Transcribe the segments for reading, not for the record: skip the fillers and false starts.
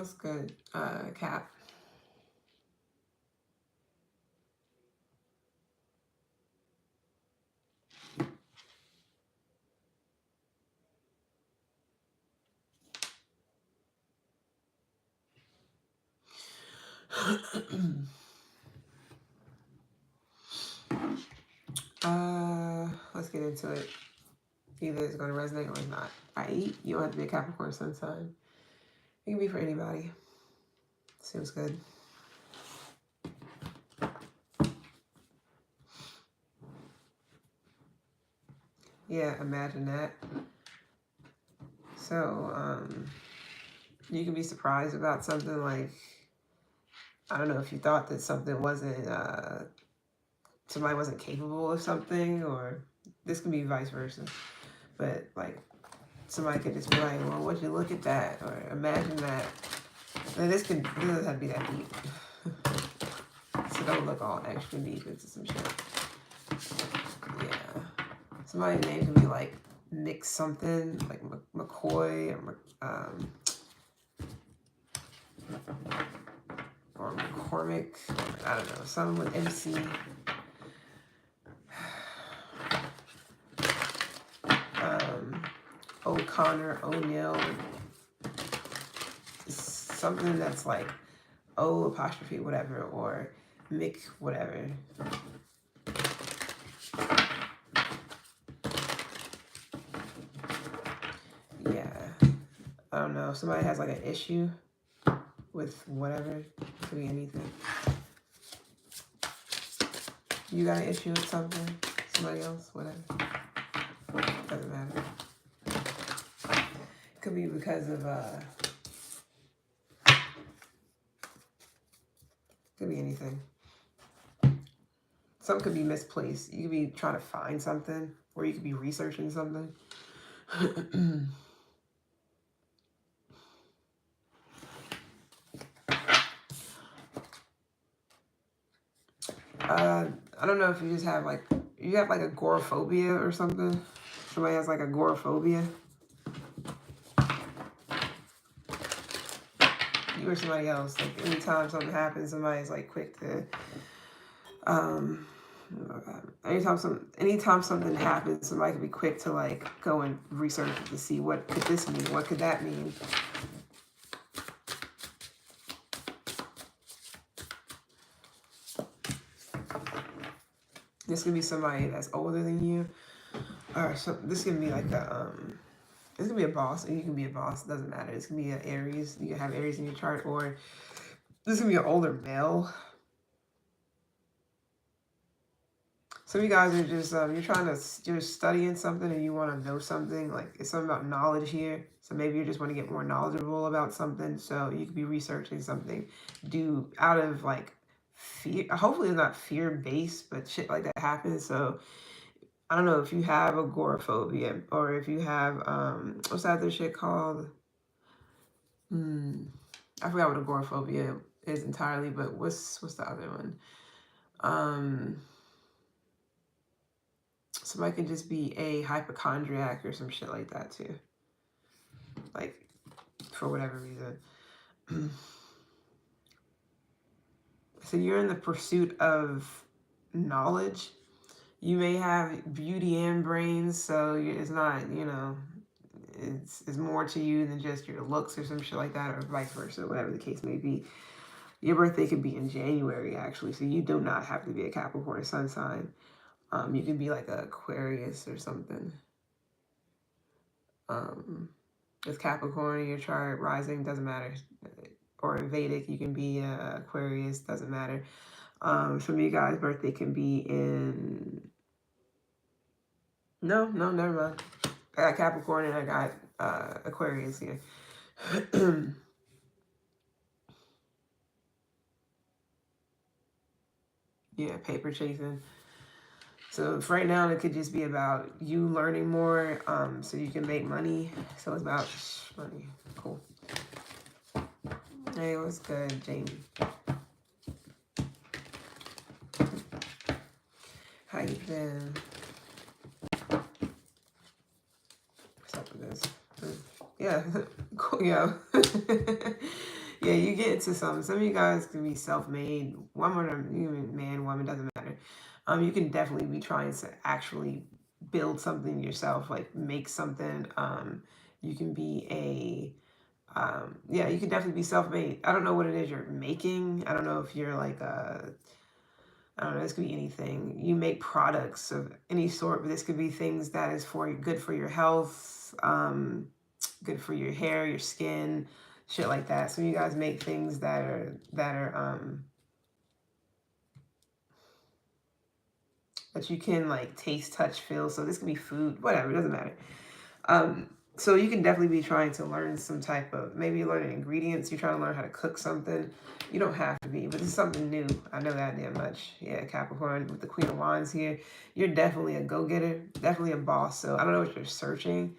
What's good, Cap? Let's get into it. Either it's going to resonate or it's not. You don't have to be a Capricorn sun sign. It can be for anybody. Seems good. Yeah, imagine that. So, you can be surprised about something like, I don't know, if you thought that something wasn't, somebody wasn't capable of something, or this can be vice versa. But, like, somebody could just be like, well, would you look at that? Or imagine that. And this doesn't have to be that deep. So don't look all extra deep into some shit. Yeah. Somebody's name can be like Mick something, like McCoy or McCormick. I don't know. Someone with MC. O'Connor, O'Neill. Something that's like O apostrophe whatever, or Mick whatever. Yeah. I don't know. If somebody has like an issue with whatever, it could be anything. You got an issue with something? Somebody else? Whatever. Doesn't matter. It could be because of could be anything. Some could be misplaced. You could be trying to find something, or you could be researching something. I don't know if you just have like, you have like agoraphobia or something. Somebody has like agoraphobia. You or somebody else. Like anytime something happens, somebody's like quick to, anytime something happens, somebody could be quick to like go and research it to see what could this mean, what could that mean. This could be somebody that's older than you, or this can be like this can be a boss, and you can be a boss. It doesn't matter. This can be an Aries. You can have Aries in your chart, or this can be an older male. Some of you guys are just you're studying something and you want to know something. Like it's something about knowledge here. So maybe you just want to get more knowledgeable about something. So you could be researching something, out of like fear. Hopefully it's not fear based, but shit like that happens. So I don't know if you have agoraphobia, or if you have what's that other shit called? I forgot what agoraphobia is entirely, but what's the other one? Somebody can just be a hypochondriac or some shit like that too. Like, for whatever reason. So you're in the pursuit of knowledge. You may have beauty and brains, so it's not, it's more to you than just your looks or some shit like that, or vice versa, whatever the case may be. Your birthday could be in January, actually, so you do not have to be a Capricorn sun sign. You can be like an Aquarius or something. With Capricorn in your chart, rising, doesn't matter. Or in Vedic, you can be Aquarius, doesn't matter. Some of you guys' birthday can be in... No, never mind. I got Capricorn and I got Aquarius here. Yeah, paper chasing. So for right now, it could just be about you learning more so you can make money. So it's about money. Cool. Hey, what's good, Jamie? How you been? What's up with this? Yeah, cool, yeah. Yeah, you get into some of you guys can be self-made, woman or man, woman, doesn't matter. You can definitely be trying to actually build something yourself, like make something. You can be yeah, you can definitely be self-made. I don't know what it is you're making. I don't know if you're like I don't know, this could be anything. You make products of any sort, but this could be things that is good for your health, good for your hair, your skin, shit like that. So you guys make things that you can like taste, touch, feel. So this could be food, whatever, it doesn't matter. So you can definitely be trying to learn some type of, maybe you're learning ingredients, you're trying to learn how to cook something. You don't have to be, but it's something new. I know that damn much. Yeah, Capricorn with the Queen of Wands here. You're definitely a go-getter, definitely a boss. So I don't know what you're searching.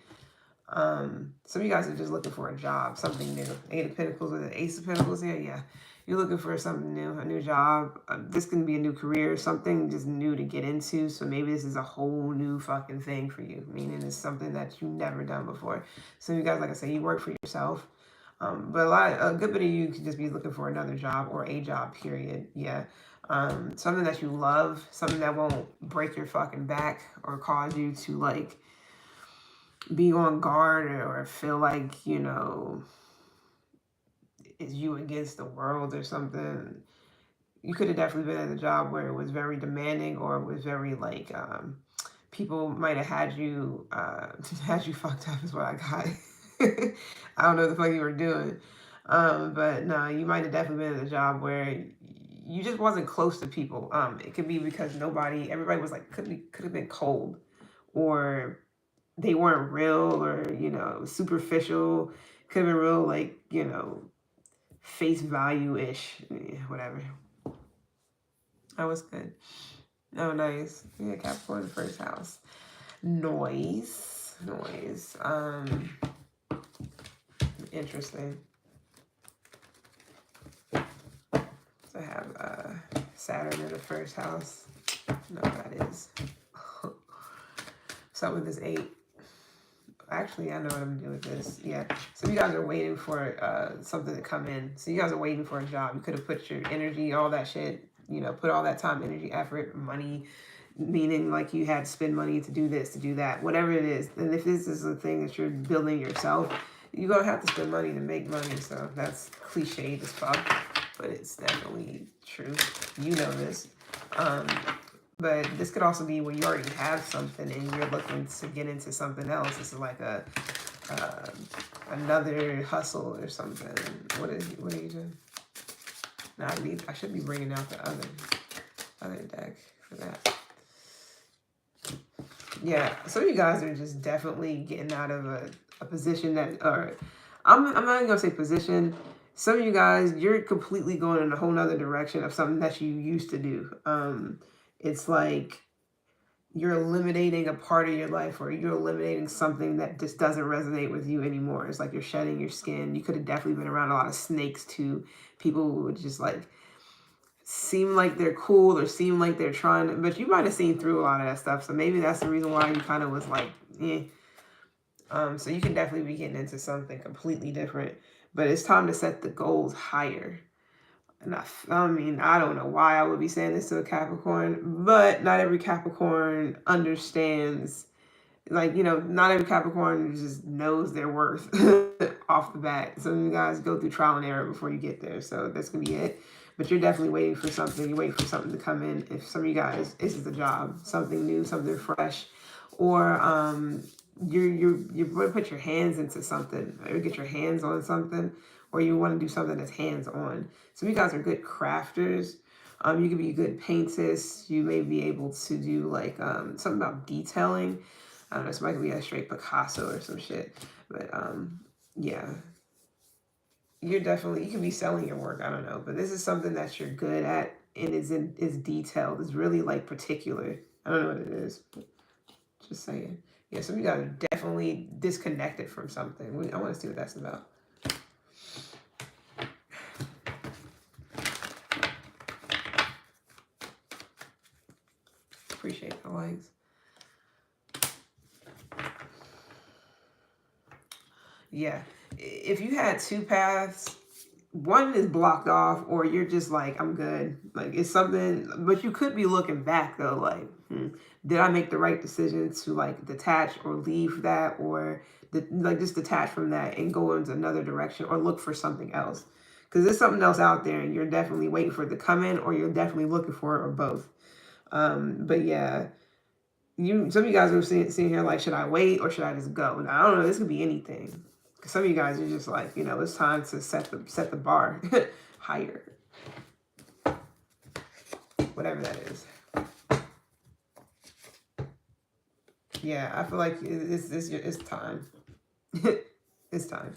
Some of you guys are just looking for a job, something new. Eight of Pentacles with the Ace of Pentacles here. Yeah, you're looking for something new, a new job. This can be a new career, something just new to get into. So maybe this is a whole new fucking thing for you, meaning it's something that you've never done before. So you guys, like I say, you work for yourself. But a good bit of you could just be looking for another job or a job, period. Yeah. Something that you love, something that won't break your fucking back or cause you to like be on guard or feel like, you know, is you against the world or something. You could have definitely been at a job where it was very demanding or it was very like people might have had you had you fucked up is what I got. I don't know what the fuck you were doing. But no, you might have definitely been at a job where you just wasn't close to people. It could be because everybody was like could have been cold or they weren't real or, you know, superficial. Could have been real, like, you know, face value-ish. Yeah, whatever. That was good. Oh, nice. Yeah, Capricorn, first house. Noise. Interesting. So I have Saturn in the first house. No, that is. Something with this 8. Actually, I know what I'm gonna do with this. Yeah. So you guys are waiting for something to come in. So you guys are waiting for a job. You could have put your energy, all that shit, you know, put all that time, energy, effort, money, meaning like you had to spend money to do this, to do that, whatever it is. And if this is a thing that you're building yourself, you're gonna have to spend money to make money. So that's cliched as fuck, but it's definitely true. You know this. But this could also be where you already have something and you're looking to get into something else. This is like another hustle or something. What are you doing? No, I should be bringing out the other deck for that. Yeah, some of you guys are just definitely getting out of a position that, or I'm not even gonna say position. Some of you guys, you're completely going in a whole nother direction of something that you used to do. It's like you're eliminating a part of your life or you're eliminating something that just doesn't resonate with you anymore. It's like you're shedding your skin. You could have definitely been around a lot of snakes too. People who would just like seem like they're cool or seem like they're trying to, but you might have seen through a lot of that stuff. So maybe that's the reason why you kind of was like, eh. So you can definitely be getting into something completely different, but it's time to set the goals higher. And I mean, I don't know why I would be saying this to a Capricorn, but not every Capricorn understands, like, you know, not every Capricorn just knows their worth off the bat. Some of you guys go through trial and error before you get there. So that's going to be it. But you're definitely waiting for something. You're waiting for something to come in. If some of you guys, this is a job, something new, something fresh, or you're going to put your hands into something or get your hands on something, or you want to do something that's hands-on. Some of you guys are good crafters. You could be a good paintist. You may be able to do like something about detailing. I don't know, somebody could be a straight Picasso or some shit. But yeah. You can be selling your work, I don't know. But this is something that you're good at and is detailed. It's really like particular. I don't know what it is. Just saying. Yeah, some of you guys are definitely disconnected from something. I want to see what that's about. Appreciate the likes. Yeah. If you had two paths, one is blocked off, or you're just like, I'm good. Like, it's something, but you could be looking back though, like, did I make the right decision to like detach or leave that, or like just detach from that and go into another direction or look for something else? Because there's something else out there and you're definitely waiting for it to come in, or you're definitely looking for it, or both. But yeah, some of you guys are sitting here like, should I wait or should I just go? Now, I don't know. This could be anything. Because some of you guys are just like, it's time to set the bar higher, whatever that is. Yeah, I feel like it's time. It's time.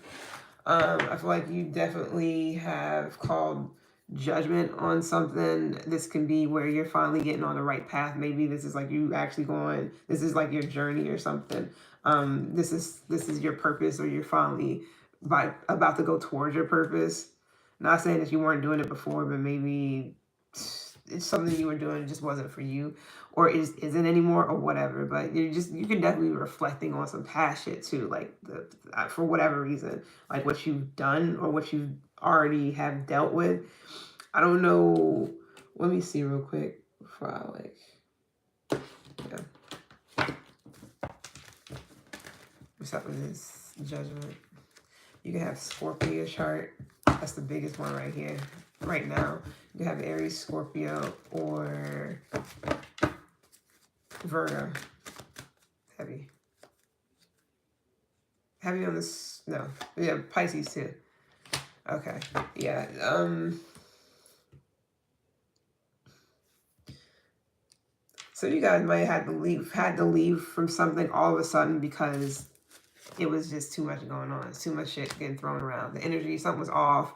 I feel like you definitely have called judgment on something. This can be where you're finally getting on the right path. Maybe this is like you actually going, this is like your journey or something. This is your purpose, or you're finally about to go towards your purpose. Not saying that you weren't doing it before, but maybe it's something you were doing just wasn't for you, or isn't anymore, or whatever. But you can definitely be reflecting on some past shit too, like for whatever reason, like what you've done or what you already have dealt with. I don't know. Let me see real quick before I yeah. What's up with this judgment? You can have Scorpio chart. That's the biggest one right here. Right now, you have Aries, Scorpio, or Virgo. Heavy. Heavy on this. No. Yeah, Pisces too. Okay. Yeah. So you guys might have to leave from something all of a sudden because it was just too much going on. Too much shit getting thrown around. The energy, something was off.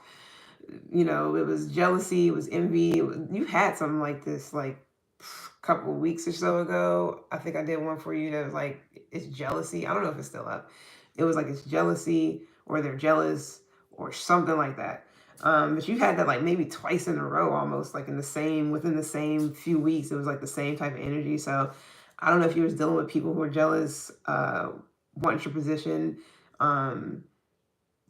It was jealousy, it was envy. You had something like this like a couple of weeks or so ago. I think I did one for you that was like, it's jealousy. I don't know if it's still up. It was like, it's jealousy, or they're jealous, or something like that. But you had that like maybe twice in a row, almost like within the same few weeks. It was like the same type of energy. So I don't know if you was dealing with people who are jealous, want your position,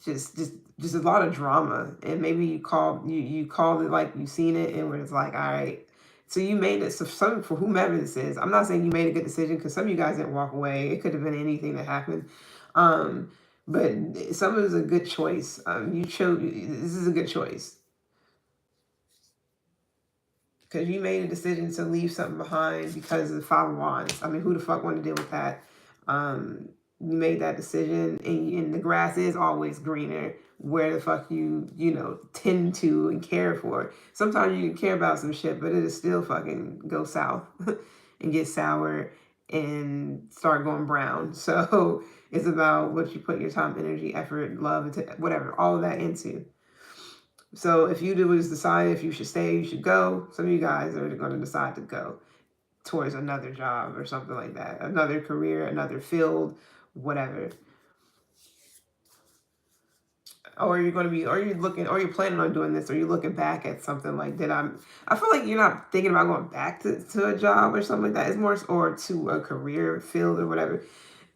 just a lot of drama. And maybe you called it like you seen it and it's like, all right, so you made it. So for whomever this is, I'm not saying you made a good decision, because some of you guys didn't walk away. It could have been anything that happened, but some of it is a good choice. You chose, this is a good choice, because you made a decision to leave something behind because of the Five of Wands. I mean, who the fuck want to deal with that? You made that decision, and the grass is always greener where the fuck you tend to and care for. Sometimes you can care about some shit, but it'll still fucking go south and get sour and start going brown. So it's about what you put your time, energy, effort, love, into whatever, all of that into. So if you do is decide if you should stay, you should go. Some of you guys are going to decide to go towards another job or something like that, another career, another field, whatever. Or you're going to be, or you're looking, or you're planning on doing this, or you're looking back at something like, I feel like you're not thinking about going back to a job or something like that. It's more, or to a career field or whatever.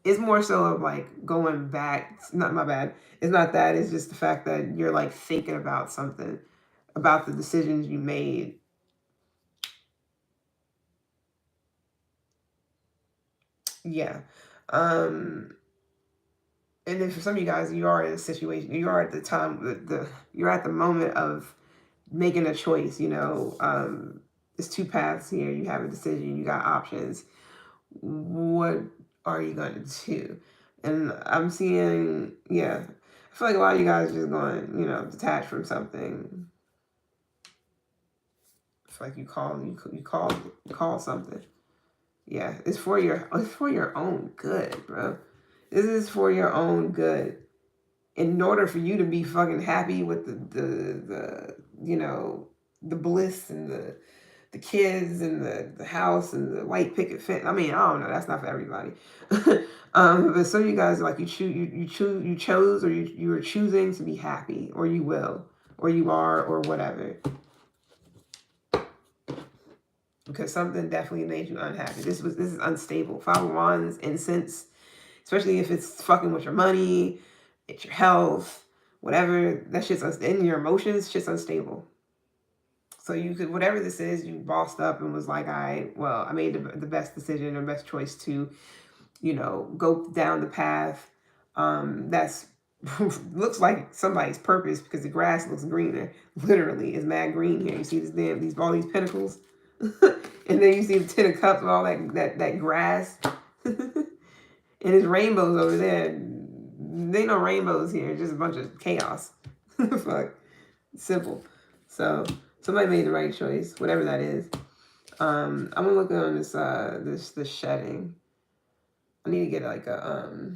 It's more so of like going back. It's not, my bad. It's not that. It's just the fact that you're like thinking about something, about the decisions you made. Yeah. And then for some of you guys, you are in a situation, you are at the time, you're at the moment of making a choice, there's two paths here. You have a decision, you got options. What are you going to do? And I'm seeing, yeah, I feel like a lot of you guys are just going, detached from something. It's like you call something. Yeah, it's for your own good, bro. This is for your own good. In order for you to be fucking happy with the bliss and the kids and the house and the white picket fence. I mean, I don't know. That's not for everybody. But some of you guys, like, you chose, or you were choosing to be happy, or you will, or you are, or whatever. Because something definitely made you unhappy. This is unstable. Five of Wands, incense, especially if it's fucking with your money, it's your health, whatever that shit's in your emotions, shit's unstable. So you could, whatever this is, you bossed up and was like, I made the best decision or best choice to, go down the path that's looks like somebody's purpose, because the grass looks greener. Literally, it's mad green here. You see all these pinnacles, and then you see the 10 of cups with all that grass, and there's rainbows over there. There ain't no rainbows here. It's just a bunch of chaos. Fuck, simple. So somebody made the right choice, whatever that is. I'm gonna look on this shedding. I need to get like a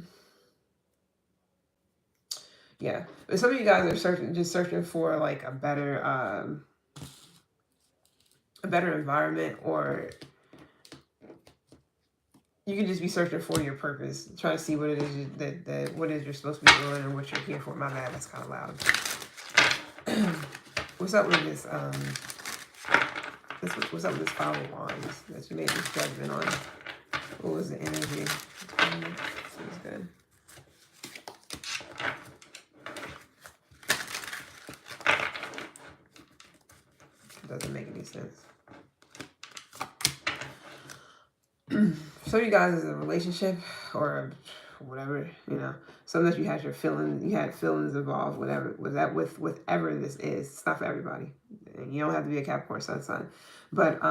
yeah. But some of you guys are searching for like a better environment, or you can just be searching for your purpose, trying to see what it is that what it is you're supposed to be doing and what you're here for. My bad, that's kind of loud. What's up with this what's up with this Five of Wands that you made this judgment on? What was the energy? Seems good. It doesn't make any sense. So you guys is a relationship or whatever, something that you had feelings involved, whatever was that with whatever this is. It's not for everybody, and you don't have to be a Capricorn sun, but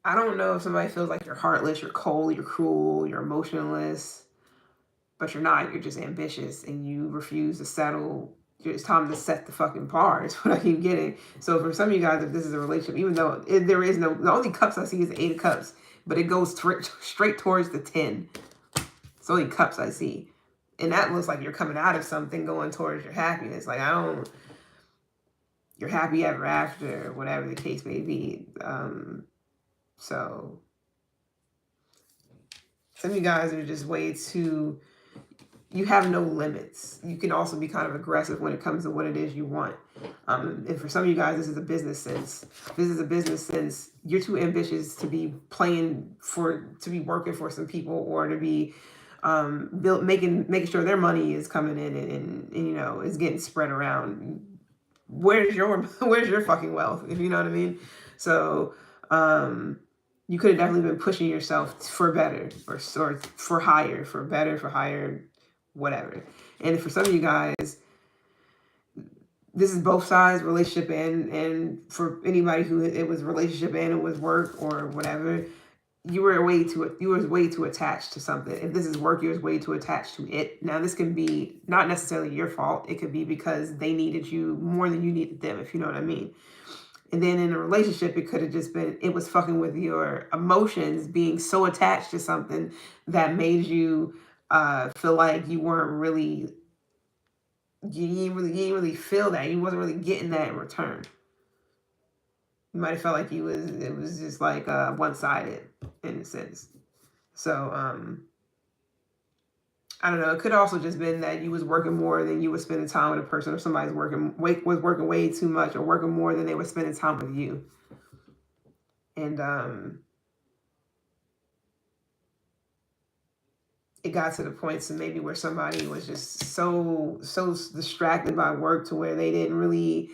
I don't know if somebody feels like you're heartless, you're cold, you're cruel, you're emotionless, but you're not. You're just ambitious and you refuse to settle. It's time to set the fucking bar. Is what I keep getting. So for some of you guys, if this is a relationship, even though there is no, the only cups I see is the 8 of Cups, but it goes straight towards the 10. It's only cups I see. And that looks like you're coming out of something going towards your happiness. Like, you're happy ever after, whatever the case may be. So some of you guys are just way too, you have no limits. You can also be kind of aggressive when it comes to what it is you want. And for some of you guys, this is a business sense. This is a business sense. You're too ambitious to be working for some people, or to be making sure their money is coming in and is getting spread around. Where's your fucking wealth, if you know what I mean? So you could have definitely been pushing yourself for better, or for higher, for better, for higher, whatever. And for some of you guys, this is both sides, relationship and for anybody who it was relationship and it was work or whatever, you were way too attached to something. If this is work, you was way too attached to it. Now this can be not necessarily your fault. It could be because they needed you more than you needed them, if you know what I mean. And then in a relationship, it could have just been, it was fucking with your emotions, being so attached to something that made you feel like you weren't really, you didn't really feel that. You wasn't really getting that in return. You might have felt like it was just like one-sided in a sense. So I don't know. It could also just been that you was working more than you were spending time with a person, or somebody's working way too much, or working more than they were spending time with you. And it got to the point to maybe where somebody was just so distracted by work to where they didn't really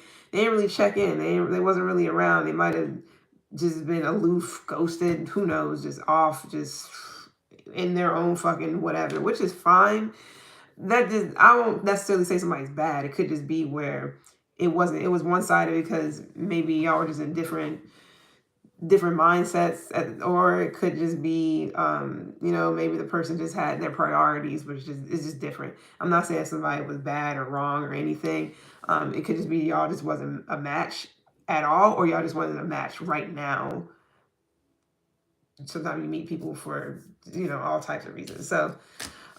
check in. They wasn't really around. They might have just been aloof, ghosted, who knows, just off, just in their own fucking whatever, which is fine. I won't necessarily say somebody's bad. It could just be where it was one-sided because maybe y'all were just in different mindsets, or it could just be maybe the person just had their priorities, which is just different. I'm not saying somebody was bad or wrong or anything. It could just be y'all just wasn't a match at all, or y'all just wasn't a match right now. Sometimes you meet people for all types of reasons. So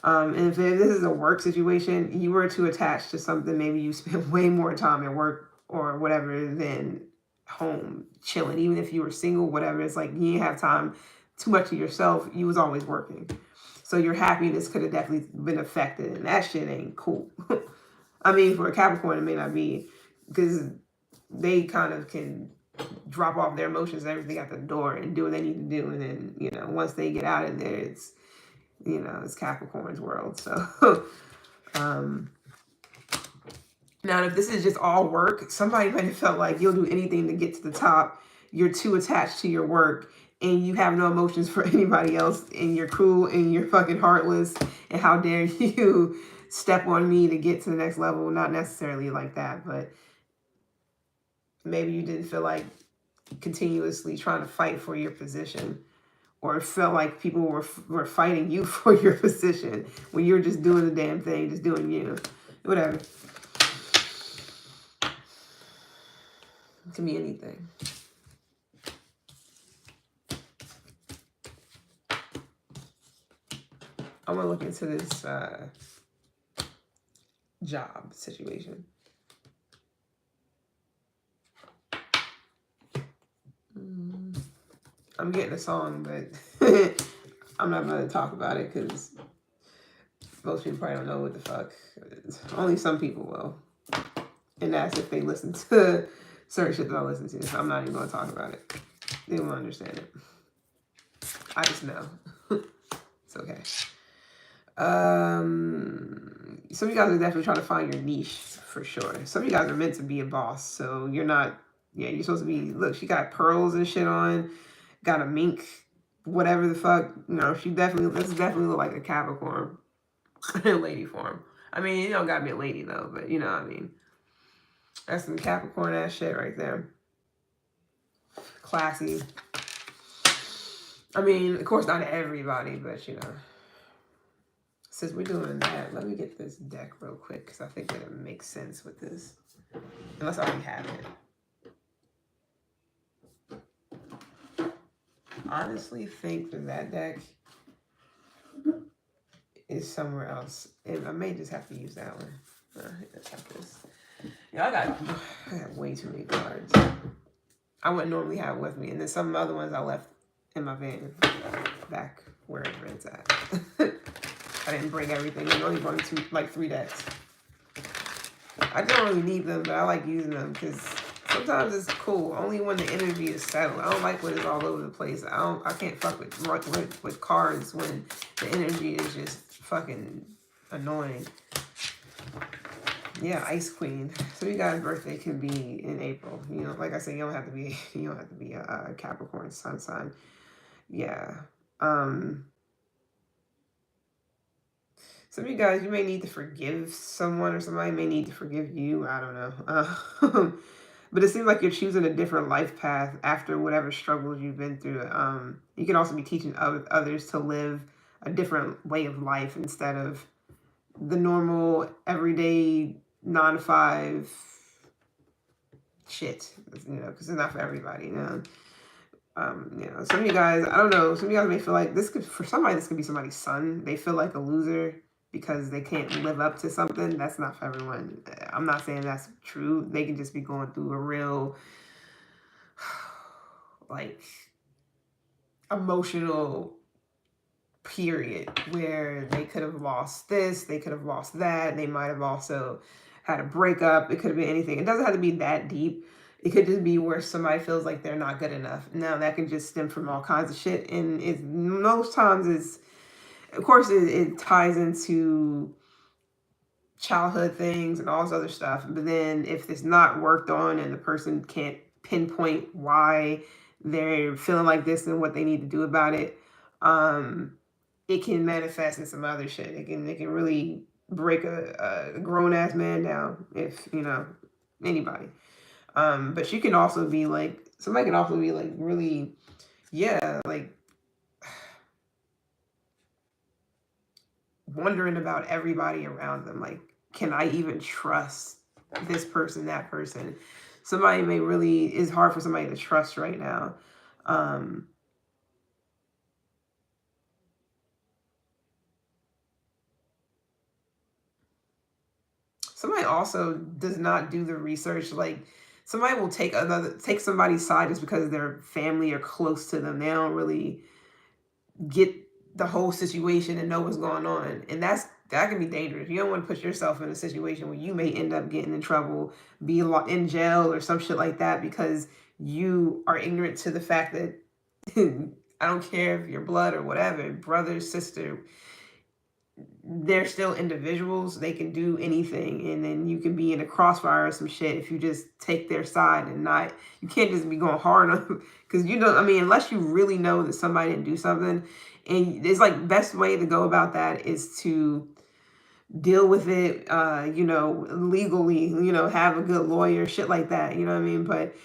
and if this is a work situation, you were too attached to something. Maybe you spent way more time at work or whatever than home chilling. Even if you were single, whatever, it's like you didn't have time too much to yourself. You was always working, so your happiness could have definitely been affected, and that shit ain't cool. I mean, for a Capricorn, it may not be, because they kind of can drop off their emotions and everything at the door and do what they need to do, and then once they get out of there, you know, it's Capricorn's world. So, now if this is just all work, somebody might have felt like you'll do anything to get to the top. You're too attached to your work and you have no emotions for anybody else and you're cruel and you're fucking heartless and how dare you step on me to get to the next level. Not necessarily like that, but maybe you didn't feel like continuously trying to fight for your position, or it felt like people were fighting you for your position when you're just doing the damn thing, just doing you. Whatever. It can be anything. I want to look into this job situation. I'm getting a song, but I'm not going to talk about it because most people probably don't know what the fuck. Only some people will. And that's if they listen to certain shit that I listen to. So I'm not even going to talk about it. They won't understand it. I just know. It's okay. Some of you guys are definitely trying to find your niche for sure. Some of you guys are meant to be a boss. So you're not, yeah, you're supposed to be, look, she got pearls and shit on. Got a mink, whatever the fuck. No, she definitely, this definitely look like a Capricorn lady form. I mean, you don't gotta be a lady though, but you know what I mean. That's some Capricorn ass shit right there. Classy. I mean, of course not everybody, but you know. Since we're doing that, let me get this deck real quick because I think that it makes sense with this. Unless I already have it. Honestly think that deck is somewhere else. I may just have to use that one. Let's have this. Yeah, I got way too many cards. I wouldn't normally have it with me. And then some other ones I left in my van back wherever it's at. I didn't bring everything. I only brought like 3 decks. I don't really need them, but I like using them because sometimes it's cool. Only when the energy is settled. I don't like when it's all over the place. I can't fuck with cards when the energy is just fucking annoying. Yeah, Ice Queen. So you guys' birthday can be in April. You know, like I said, you don't have to be a Capricorn sun sign. Yeah. Some of you guys, you may need to forgive someone, or somebody may need to forgive you. I don't know. But it seems like you're choosing a different life path after whatever struggles you've been through. You can also be teaching others to live a different way of life instead of the normal, everyday 9 to 5 shit. You know, because it's not for everybody. You know. You know, some of you guys, I don't know. Some of you guys may feel like for somebody, this could be somebody's son. They feel like a loser because they can't live up to something. That's not for everyone. I'm not saying that's true. They can just be going through a real, like, emotional period where they could have lost this, they could have lost that. They might have also had a breakup. It could have been anything. It doesn't have to be that deep. It could just be where somebody feels like they're not good enough. Now, that can just stem from all kinds of shit. And most times of course, it ties into childhood things and all this other stuff. But then if it's not worked on and the person can't pinpoint why they're feeling like this and what they need to do about it, it can manifest in some other shit. It can really break a grown-ass man down if, you know, anybody. But you can also be like, somebody can also be like really, yeah, like wondering about everybody around them. Like, can I even trust this person, that person? Somebody may really, it's hard for somebody to trust right now. Somebody also does not do the research. Like, somebody will take somebody's side just because their family are close to them. They don't really get the whole situation and know what's going on. And that can be dangerous. You don't want to put yourself in a situation where you may end up getting in trouble, be in jail or some shit like that because you are ignorant to the fact that I don't care if you're blood or whatever, brother, sister, they're still individuals. They can do anything, and then you can be in a crossfire or some shit if you just take their side and not. You can't just be going hard on them because you don't. I mean, unless you really know that somebody didn't do something, and it's like best way to go about that is to deal with it, legally. Have a good lawyer, shit like that. You know what I mean? But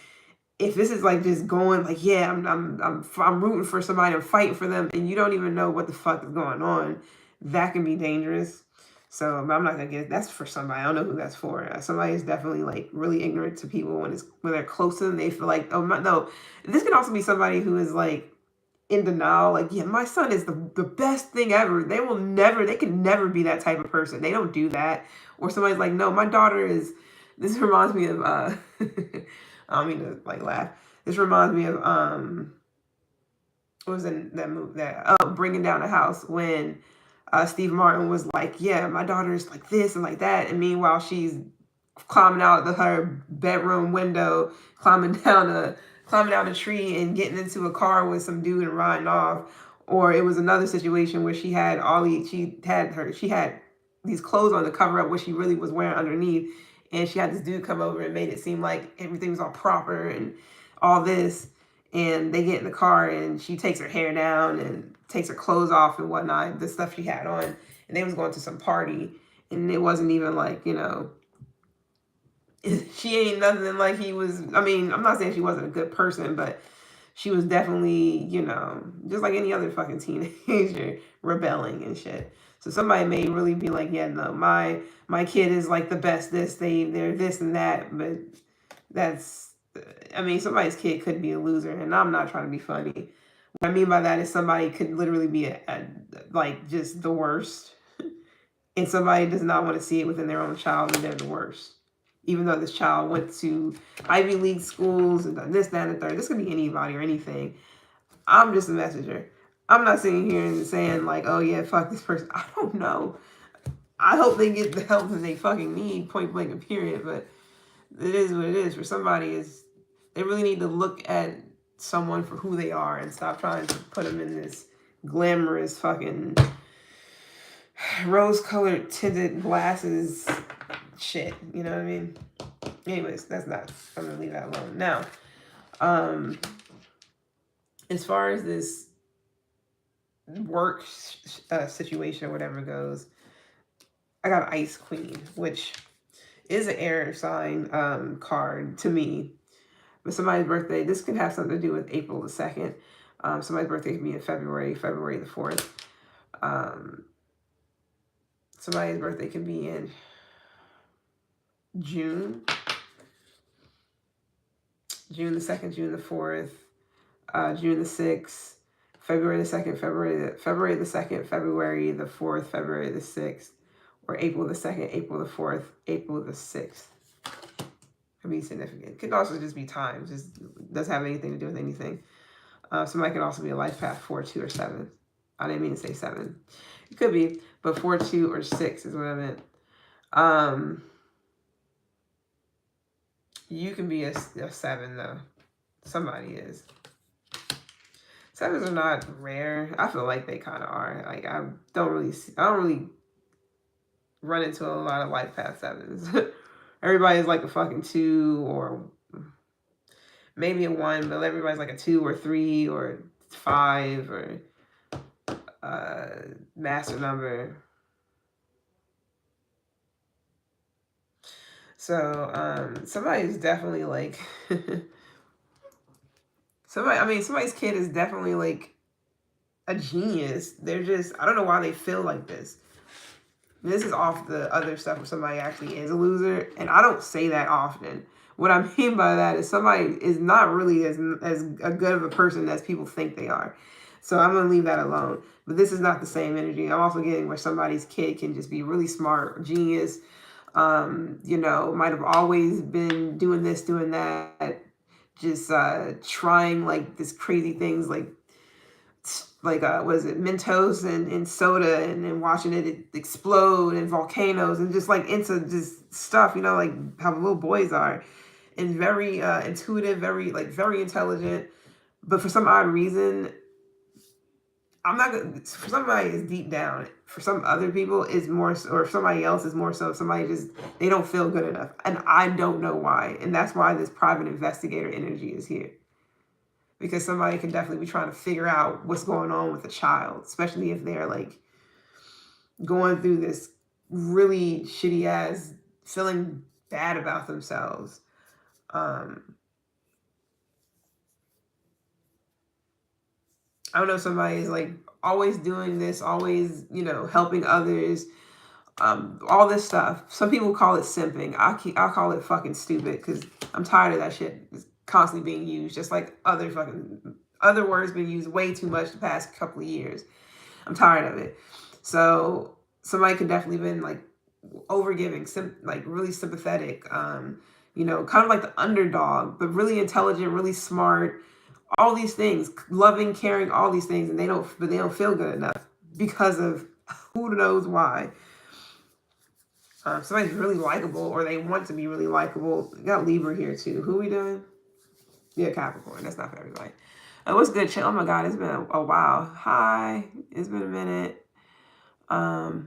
if this is like just going like, yeah, I'm rooting for somebody, I'm fighting for them, and you don't even know what the fuck is going on, that can be dangerous. So I'm not gonna get that's for somebody. I don't know who that's for. Somebody is definitely like really ignorant to people when they're close to them. They feel like, oh my, no. This can also be somebody who is like in denial, like, yeah, my son is the best thing ever. They can never be that type of person. They don't do that. Or somebody's like, no, my daughter is. This reminds me of I don't mean to like laugh. This reminds me of what was in that movie that Bringing Down the House when Steve Martin was like, yeah, my daughter's like this and like that, and meanwhile she's climbing out her bedroom window, climbing down a tree and getting into a car with some dude and riding off. Or it was another situation where she had these clothes on to cover up what she really was wearing underneath, and she had this dude come over and made it seem like everything was all proper and all this. And they get in the car and she takes her hair down and takes her clothes off and whatnot, the stuff she had on, and they was going to some party, and it wasn't even like, she ain't nothing like he was. I mean, I'm not saying she wasn't a good person, but she was definitely, just like any other fucking teenager, rebelling and shit. So somebody may really be like, yeah, no, my kid is like the best they're this and that, but somebody's kid could be a loser, and I'm not trying to be funny. What I mean by that is somebody could literally be like just the worst, and somebody does not want to see it within their own child, and they're the worst. Even though this child went to Ivy League schools and done this, that, and the third. This could be anybody or anything. I'm just a messenger. I'm not sitting here and saying like, oh yeah, fuck this person. I don't know. I hope they get the help that they fucking need, point blank and period. But it is what it is. For somebody, they really need to look at someone for who they are and stop trying to put them in this glamorous fucking rose-colored tinted glasses shit. You know what I mean? Anyways, I'm gonna leave that alone. Now, as far as this work situation or whatever goes, I got Ice Queen, which is an air sign card to me. But somebody's birthday, this could have something to do with April the 2nd. Somebody's birthday could be in February the 4th. Somebody's birthday could be in June the 2nd, June the 4th, June the 6th, February the 2nd, February the 2nd, February the 4th, February the 6th, or April the 2nd, April the 4th, April the 6th. Could be significant. Could also just be time. Just doesn't have anything to do with anything. Somebody can also be a life path 4, 2, or 7. I didn't mean to say 7. It could be, but 4, 2, or 6 is what I meant. You can be a 7 though. Somebody is. 7s are not rare. I feel like they kind of are. Like I don't really run into a lot of life path 7s. Everybody's like a fucking 2 or maybe a 1, but everybody's like a 2 or 3 or 5 or master number. So somebody's definitely like somebody's kid is definitely like a genius. They're just, I don't know why they feel like this. This is off the other stuff where somebody actually is a loser, and I don't say that often. What I mean by that is somebody is not really as a good of a person as people think they are. So I'm going to leave that alone. But this is not the same energy. I'm also getting where somebody's kid can just be really smart, genius, might have always been doing this, doing that, just trying like this crazy things like was it Mentos and soda and then watching it explode and volcanoes and just like into just stuff, like how little boys are, and very intuitive, very intelligent, but for some odd reason I'm not gonna, for somebody is deep down. For some other people is more, or somebody else is more so. Somebody just, they don't feel good enough. And I don't know why. And that's why this private investigator energy is here. Because somebody can definitely be trying to figure out what's going on with a child, especially if they're like going through this really shitty ass, feeling bad about themselves. I don't know, somebody is like always doing this, always, you know, helping others, all this stuff. Some people call it simping. I'll call it fucking stupid because I'm tired of that shit constantly being used, just like other words being used way too much the past couple of years. I'm tired of it. So somebody could definitely been like overgiving, like really sympathetic, you know, kind of like the underdog, but really intelligent, really smart, all these things, loving, caring, all these things, and they don't feel good enough because of who knows why. Somebody's really likable, or they want to be really likable. We got Libra here too. Who we doing? Yeah, Capricorn. That's not for everybody. What's good, chill? Oh my God, it's been a while. Hi, it's been a minute. I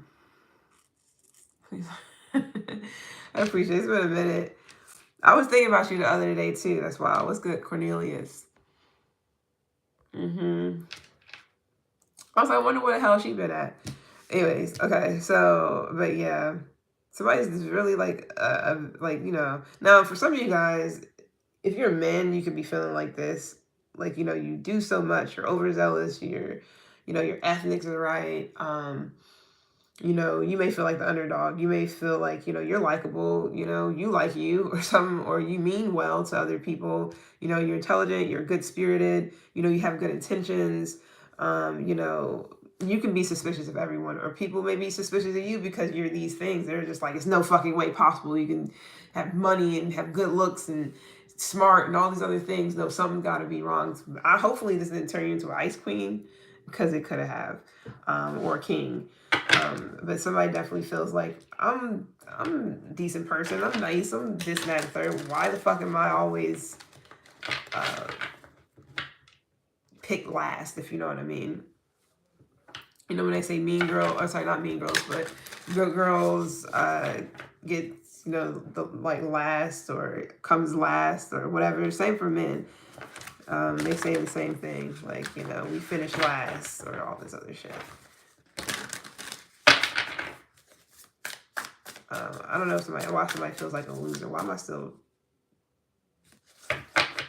appreciate it. It's been a minute. I was thinking about you the other day too. That's why. What's good, Cornelius? I was like, I wonder where the hell she been at. Anyways, okay. So, but yeah, somebody's really like, you know. Now, for some of you guys, if you're a man, you could be feeling like this. Like, you know, you do so much. You're overzealous. You know, your ethics are right. You know, you may feel like the underdog. You may feel like, you know, you're likable, you know, you like you or something, or you mean well to other people. You know, you're intelligent, you're good spirited, you know, you have good intentions. You know, you can be suspicious of everyone, or people may be suspicious of you because you're these things. They're just like, it's no fucking way possible you can have money and have good looks and smart and all these other things. No, something's got to be wrong. Hopefully this didn't turn you into an ice queen, because it could have, or a king. But somebody definitely feels like, I'm a decent person, I'm nice, I'm this, that, and third. Why the fuck am I always picked last, if you know what I mean? You know, when they say mean girl, or sorry, not mean girls, but good girls get, you know, the like last, or comes last, or whatever. Same for men. They say the same thing, like, you know, we finish last, or all this other shit. I don't know if why somebody feels like a loser. Why am I still?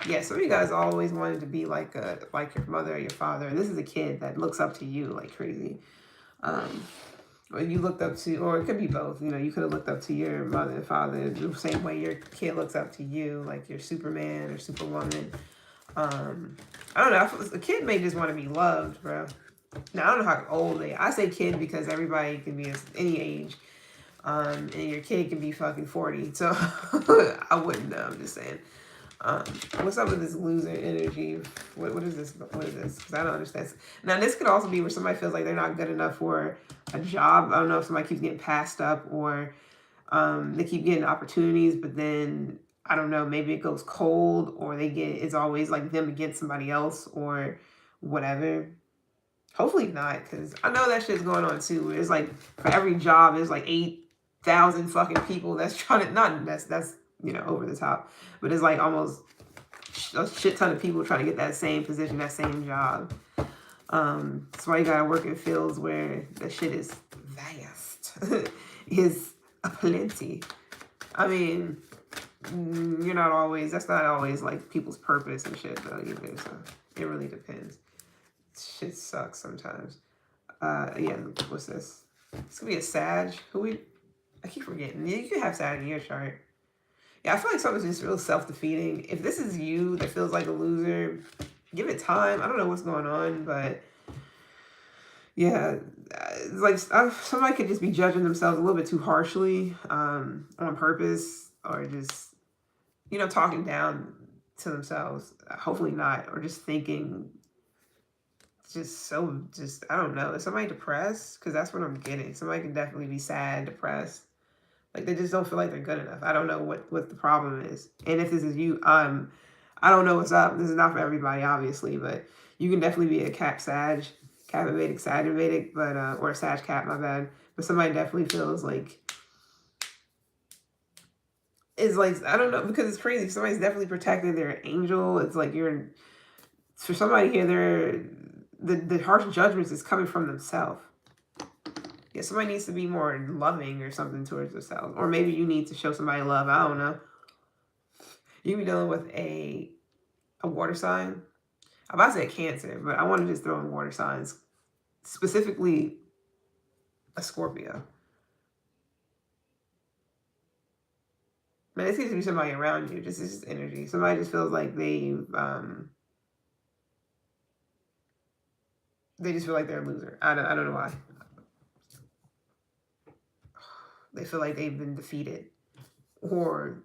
Yeah, some of you guys always wanted to be like your mother or your father. And this is a kid that looks up to you like crazy. Or you looked up to, or it could be both. You know, you could have looked up to your mother and father the same way your kid looks up to you, like your Superman or Superwoman. I don't know. A kid may just want to be loved, bro. Now, I don't know how old they are. I say kid because everybody can be any age. And your kid can be fucking 40. So I wouldn't know. I'm just saying. What's up with this loser energy? What is this? What is this? Because I don't understand. Now, this could also be where somebody feels like they're not good enough for a job. I don't know if somebody keeps getting passed up, or they keep getting opportunities, but then I don't know, maybe it goes cold, or it's always like them against somebody else, or whatever. Hopefully not, because I know that shit's going on too. It's like for every job, there's like 8,000 fucking people that's trying to, that's you know, over the top, but it's like almost a shit ton of people trying to get that same position, that same job. That's why you gotta work in fields where the shit is vast, is aplenty. I mean, that's not always like people's purpose and shit though either, so it really depends. Shit sucks sometimes. Yeah, what's this? This could be a Sag. I keep forgetting. Yeah, you could have Sag in your chart. Yeah, I feel like something's just real self-defeating. If this is you that feels like a loser, give it time. I don't know what's going on, but yeah, it's like somebody could just be judging themselves a little bit too harshly, on purpose, or just, you know, talking down to themselves. Hopefully not, or just thinking, I don't know. Is somebody depressed? Because that's what I'm getting. Somebody can definitely be sad, depressed. Like, they just don't feel like they're good enough. I don't know what the problem is. And if this is you, I don't know what's up. This is not for everybody, obviously, but you can definitely be a Cap Sag. captivated, Sagittated, but or Sag Cap, my bad. But somebody definitely feels like it's like, I don't know, because it's crazy. Somebody's definitely protecting their angel. It's like you're, for somebody here, the harsh judgments is coming from themselves. Yeah, somebody needs to be more loving or something towards themselves. Or maybe you need to show somebody love. I don't know. You can be dealing with a water sign. I'm about to say Cancer, but I want to just throw in water signs. Specifically, a Scorpio. Man, it seems to be somebody around you. This is just energy. Somebody just feels like they just feel like they're a loser. I don't know why. They feel like they've been defeated, or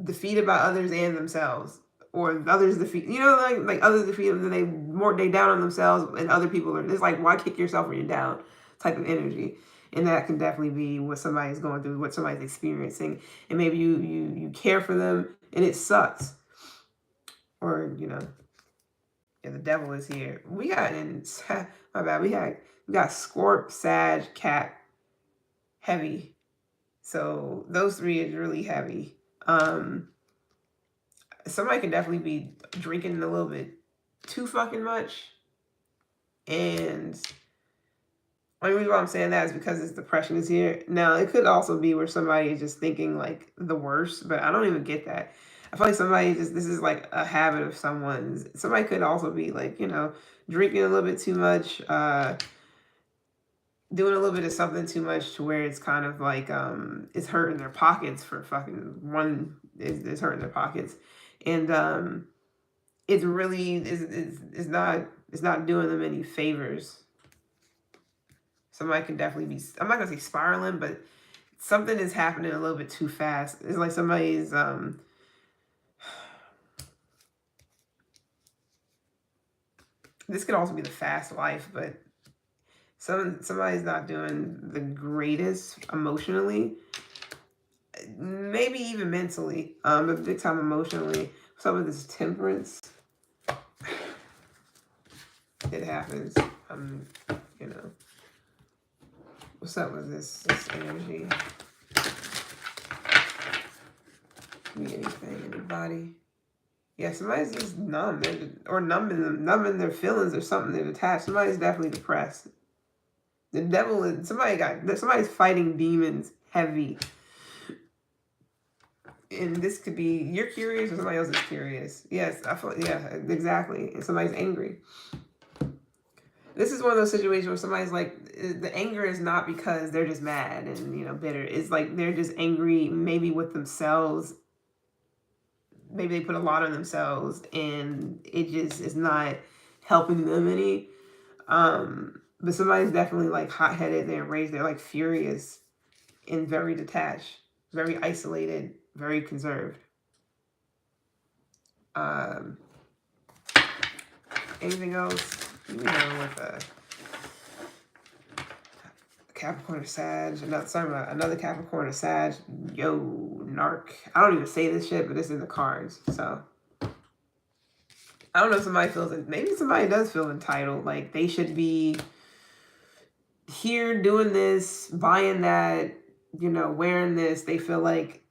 defeated by others and themselves, or others defeat. You know, like others defeat them, then they down on themselves, and other people are. It's like, why kick yourself when you're down? Type of energy, and that can definitely be what somebody's going through, what somebody's experiencing, and maybe you care for them, and it sucks, or you know. Yeah, the devil is here. We got my bad. We got Scorp, Sag, Cap, heavy. So those three is really heavy. Somebody can definitely be drinking a little bit too fucking much. And the only reason why I'm saying that is because this depression is here. Now, it could also be where somebody is just thinking like the worst, but I don't even get that. I feel like somebody this is like a habit of someone's. Somebody could also be like, you know, drinking a little bit too much, doing a little bit of something too much to where it's kind of like it's hurting their pockets for fucking one is hurting their pockets, and it's really it's not doing them any favors. Somebody can definitely be, I'm not gonna say spiraling, but something is happening a little bit too fast. It's like somebody's this could also be the fast life, but somebody's not doing the greatest emotionally, maybe even mentally, but big time emotionally. Some of this temperance, it happens. You know, what's up with this energy? Be anything, anybody? Yeah, somebody's just numb, or numbing their feelings or something. They're attached. Somebody's definitely depressed. The devil is somebody's fighting demons heavy. And this could be you're curious or somebody else is curious. Yes, I feel, yeah, exactly. And somebody's angry. This is one of those situations where somebody's like, the anger is not because they're just mad and, you know, bitter. It's like they're just angry maybe with themselves. Maybe they put a lot on themselves and it just is not helping them any. But somebody's definitely like hot-headed, they're enraged, they're like furious and very detached, very isolated, very conserved. Anything else? You know, with a Capricorn or Sag, another Capricorn or Sag. Yo, narc. I don't even say this shit, but it's in the cards. So I don't know if somebody feels it. Maybe somebody does feel entitled. Like they should be here doing this, buying that, you know, wearing this. They feel like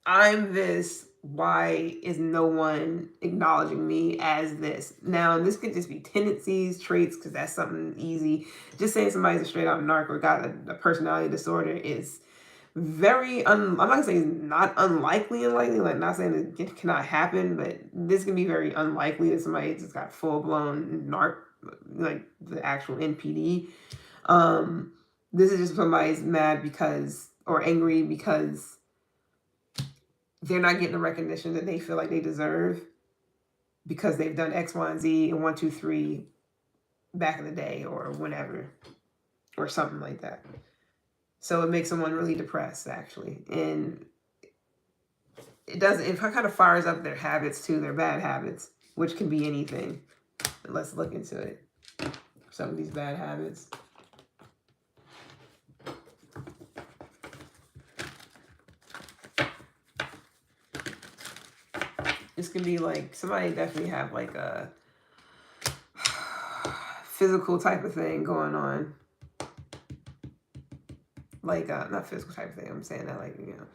I'm this. Why is no one acknowledging me as this? Now, this could just be tendencies, traits, because that's something easy. Just saying somebody's a straight out narc or got a personality disorder is very, I'm not going to say not unlikely, like not saying it cannot happen, but this can be very unlikely that somebody just got full-blown narc, like the actual NPD. This is just somebody's mad because, or angry because they're not getting the recognition that they feel like they deserve because they've done X, Y, and Z and 1, 2, 3 back in the day or whenever or something like that. So it makes someone really depressed, actually. And it kind of fires up their habits too, their bad habits, which can be anything. Let's look into it. Some of these bad habits. This can be like, somebody definitely have like a, physical type of thing going on. Like, not physical type of thing. I'm saying that, like, you know,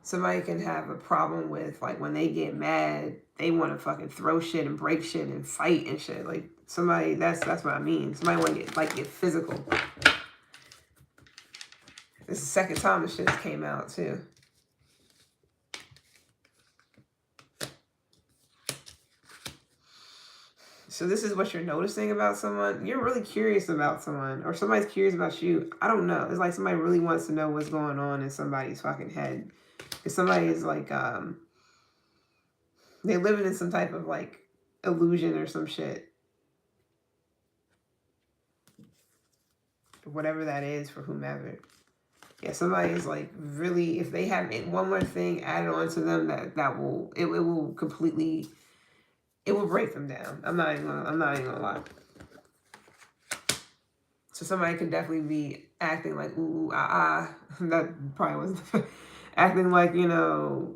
somebody can have a problem with, like, when they get mad, they want to fucking throw shit and break shit and fight and shit. Like, somebody, that's what I mean. Somebody want to get physical. This is the second time this shit came out, too. So this is what you're noticing about someone. You're really curious about someone, or somebody's curious about you. I don't know. It's like somebody really wants to know what's going on in somebody's fucking head. If somebody is like, they're living in some type of like illusion or some shit. Whatever that is for whomever. Yeah, somebody is like really, if they have one more thing added on to them, that will, it will completely, it will break them down. I'm not even gonna lie. So somebody could definitely be acting like, ooh, that probably wasn't, acting like, you know,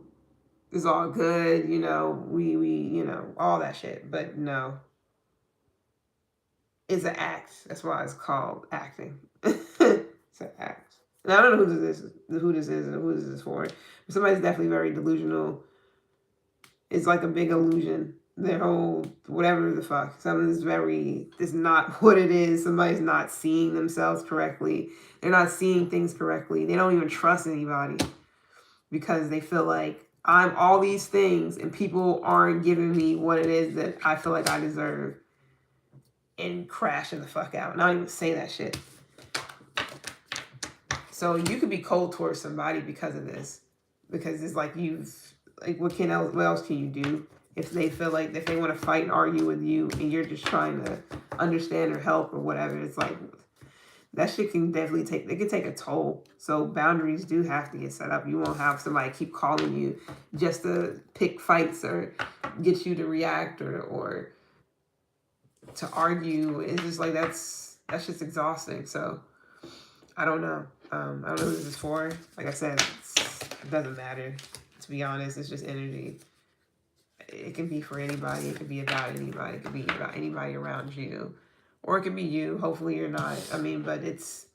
it's all good, you know, we, you know, all that shit. But no, it's an act. That's why it's called acting. It's an act. And I don't know who this is and who this is for. But somebody's definitely very delusional. It's like a big illusion. Their whole, whatever the fuck. Something's it's not what it is. Somebody's not seeing themselves correctly. They're not seeing things correctly. They don't even trust anybody because they feel like I'm all these things and people aren't giving me what it is that I feel like I deserve, and crashing the fuck out. And I don't even say that shit. So you could be cold towards somebody because of this. Because it's like what else can you do? If they feel like, if they want to fight and argue with you and you're just trying to understand or help or whatever, it's like, that shit can definitely take a toll. So boundaries do have to get set up. You won't have somebody keep calling you just to pick fights or get you to react or to argue. It's just like, that's just exhausting. So I don't know. I don't know who this is for. Like I said, it doesn't matter. To be honest, it's just energy. It can be for anybody. It could be about anybody. It could be about anybody around you. Or it could be you. Hopefully you're not. I mean, but it's,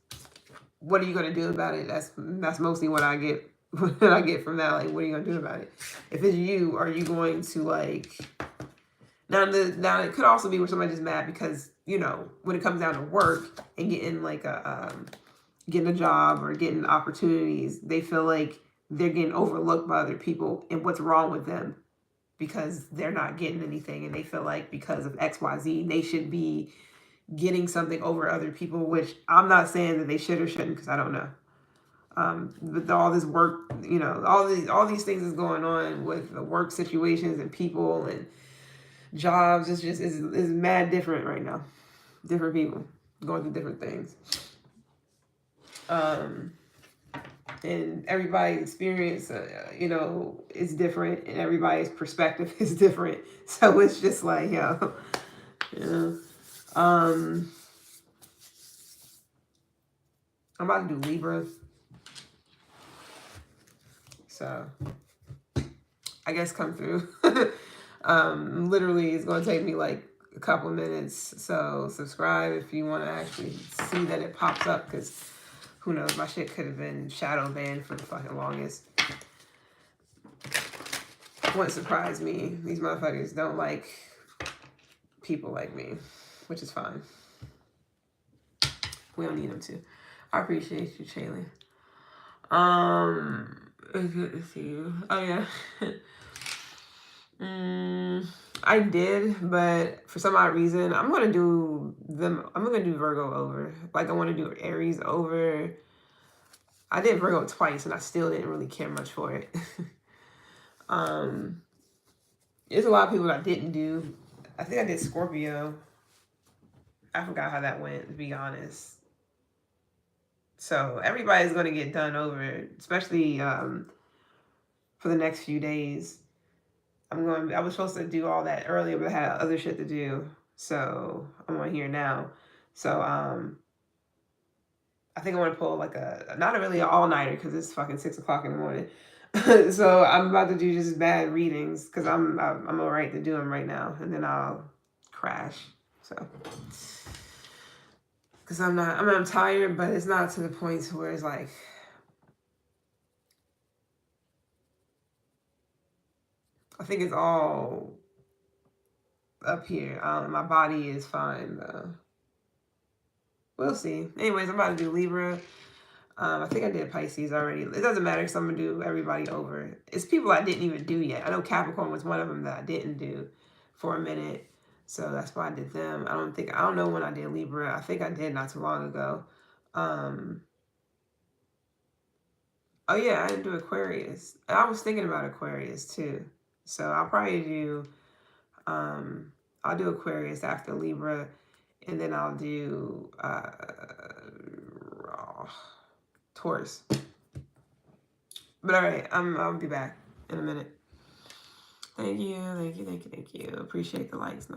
what are you going to do about it? That's mostly what I get. What I get from that. Like, what are you going to do about it? If it's you, are you going to like... Now it could also be where somebody's just mad because, you know, when it comes down to work and getting like getting a job or getting opportunities, they feel like they're getting overlooked by other people and what's wrong with them because they're not getting anything, and they feel like because of XYZ, they should be getting something over other people, which I'm not saying that they should or shouldn't because I don't know. But all this work, you know, all these things is going on with the work situations and people and jobs. It's just is mad different right now. Different people going through different things. And everybody's experience, you know, is different, and everybody's perspective is different. So it's just like, yo, you know, I'm about to do Libra. So I guess come through. Literally, it's going to take me like a couple minutes. So subscribe if you want to actually see that it pops up, because who knows, my shit could have been shadow banned for the fucking longest. Wouldn't surprise me. These motherfuckers don't like people like me, which is fine. We don't need them to. I appreciate you, Chaley. It's good to see you. Oh yeah. I did, but for some odd reason, I'm gonna do Virgo over. Like, I want to do Aries over. I did Virgo twice, and I still didn't really care much for it. There's a lot of people that I didn't do. I think I did Scorpio. I forgot how that went, to be honest. So everybody's gonna get done over, especially for the next few days. I was supposed to do all that earlier, but I had other shit to do. So I'm on here now. So I think I want to pull like not really an all-nighter, because it's fucking 6 o'clock in the morning. So I'm about to do just bad readings, because I'm all right to do them right now, and then I'll crash. So Because I'm tired, but it's not to the point where it's like, I think it's all up here. My body is fine though. We'll see. Anyways, I'm about to do Libra. I think I did Pisces already. It doesn't matter because I'm going to do everybody over. It's people I didn't even do yet. I know Capricorn was one of them that I didn't do for a minute. So that's why I did them. I don't know when I did Libra. I think I did not too long ago. Oh yeah, I didn't do Aquarius. I was thinking about Aquarius too. So I'll probably do, I'll do Aquarius after Libra. And then I'll do Taurus. But all right, I'll be back in a minute. Thank you. Appreciate the likes and all.